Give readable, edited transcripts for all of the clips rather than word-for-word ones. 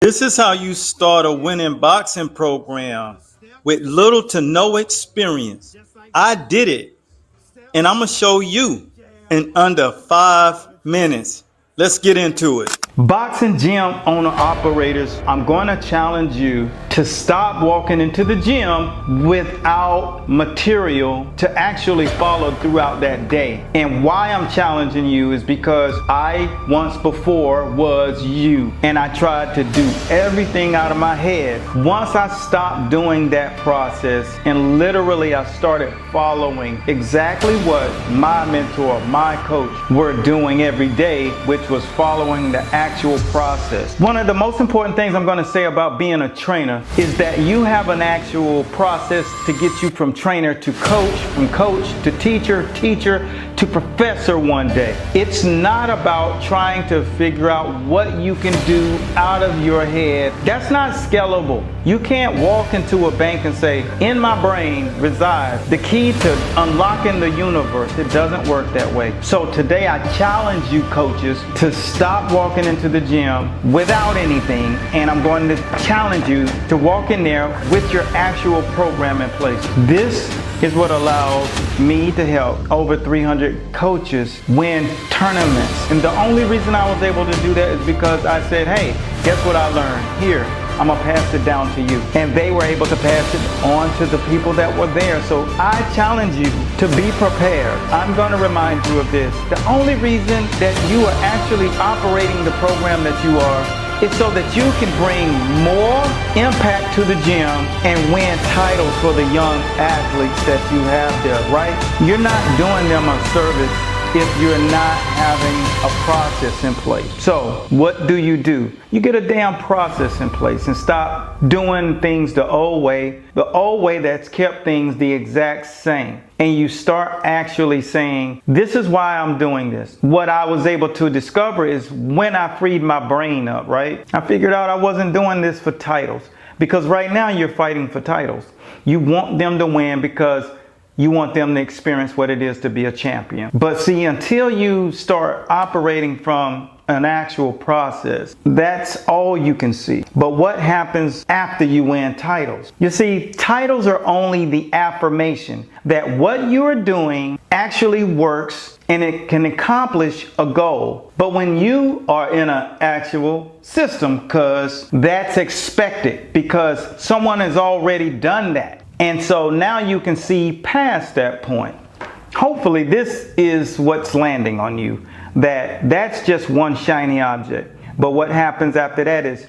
This is how you start a winning boxing program with little to no experience. I did it, and I'm going to show you in under 5 minutes. Let's get into it. Boxing gym owner operators, I'm going to challenge you to stop walking into the gym without material to actually follow throughout that day. And why I'm challenging you is because I once before was you, and I tried to do everything out of my head. Once I stopped doing that process and literally I started following exactly what my mentor, my coach were doing every day, which was following the actual process. One of the most important things I'm going to say about being a trainer is that you have an actual process to get you from trainer to coach, from coach to teacher, teacher to professor one day. It's not about trying to figure out what you can do out of your head. That's not scalable. You can't walk into a bank and say, in my brain resides the key to unlocking the universe. It doesn't work that way. So today I challenge you coaches to stop walking into the gym without anything, and I'm going to challenge you to walk in there with your actual program in place. This is what allows me to help over 300 coaches win tournaments. And the only reason I was able to do that is because I said, hey, guess what I learned? Here, I'm gonna pass it down to you. And they were able to pass it on to the people that were there. So I challenge you to be prepared. I'm gonna remind you of this. The only reason that you are actually operating the program that you are is so that you can bring more impact to the gym and win titles for the young athletes that you have there, right? You're not doing them a service if you're not having a process in place. So what do? You get a damn process in place and stop doing things the old way that's kept things the exact same. And you start actually saying, this is why I'm doing this. What I was able to discover is when I freed my brain up, right? I figured out I wasn't doing this for titles, because right now you're fighting for titles. You want them to win because you want them to experience what it is to be a champion. But see, until you start operating from an actual process, that's all you can see. But what happens after you win titles? You see, titles are only the affirmation that what you are doing actually works and it can accomplish a goal. But when you are in an actual system, because that's expected, because someone has already done that. And so now you can see past that point. Hopefully this is what's landing on you, that's just one shiny object. But what happens after that is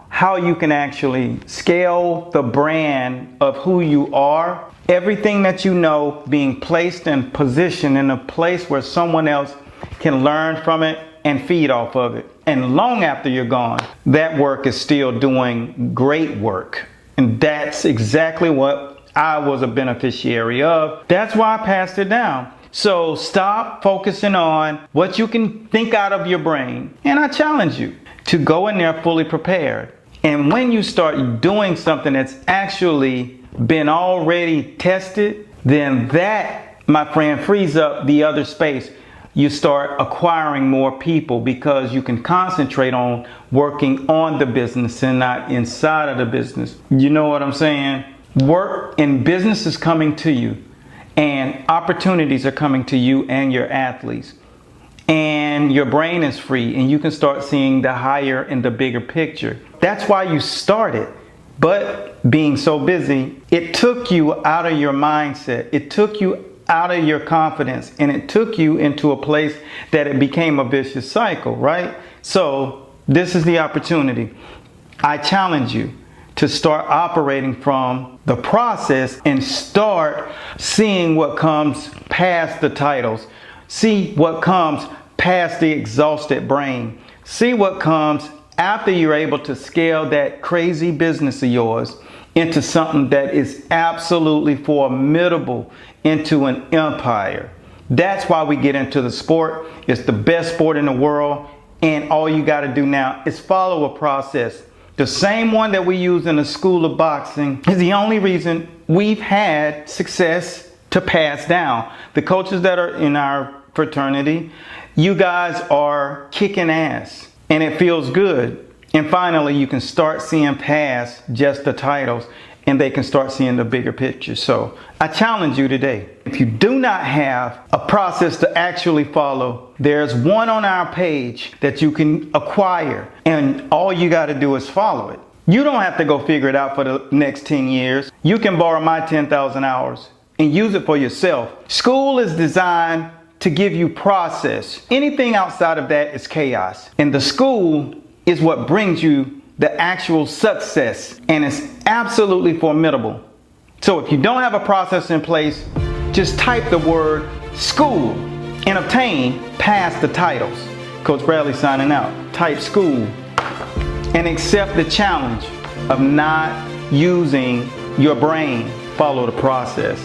how you can actually scale the brand of who you are. Everything that you know being placed and positioned in a place where someone else can learn from it and feed off of it. And long after you're gone, that work is still doing great work. And that's exactly what I was a beneficiary of. That's why I passed it down. So stop focusing on what you can think out of your brain. And I challenge you to go in there fully prepared. And when you start doing something that's actually been already tested, then that, my friend, frees up the other space. You start acquiring more people because you can concentrate on working on the business and not inside of the business. You know what I'm saying? Work in business is coming to you, and opportunities are coming to you and your athletes. And your brain is free, and you can start seeing the higher and the bigger picture. That's why you started. But being so busy, it took you out of your mindset. It took you out of your confidence, and it took you into a place that it became a vicious cycle, right? So this is the opportunity. I challenge you to start operating from the process and start seeing what comes past the titles. See what comes past the exhausted brain. See what comes after you're able to scale that crazy business of yours into something that is absolutely formidable, into an empire. That's why we get into the sport. It's the best sport in the world, and all you got to do now is follow a process. The same one that we use in the school of boxing is the only reason we've had success to pass down. The coaches that are in our fraternity, you guys are kicking ass, and it feels good. And finally, you can start seeing past just the titles and they can start seeing the bigger picture. So I challenge you today. If you do not have a process to actually follow, there's one on our page that you can acquire, and all you got to do is follow it. You don't have to go figure it out for the next 10 years. You can borrow my 10,000 hours and use it for yourself. School is designed to give you process. Anything outside of that is chaos. And the school is what brings you the actual success, and it's absolutely formidable. So if you don't have a process in place, just type the word school and obtain past the titles. Coach Bradley signing out. Type school and accept the challenge of not using your brain. Follow the process.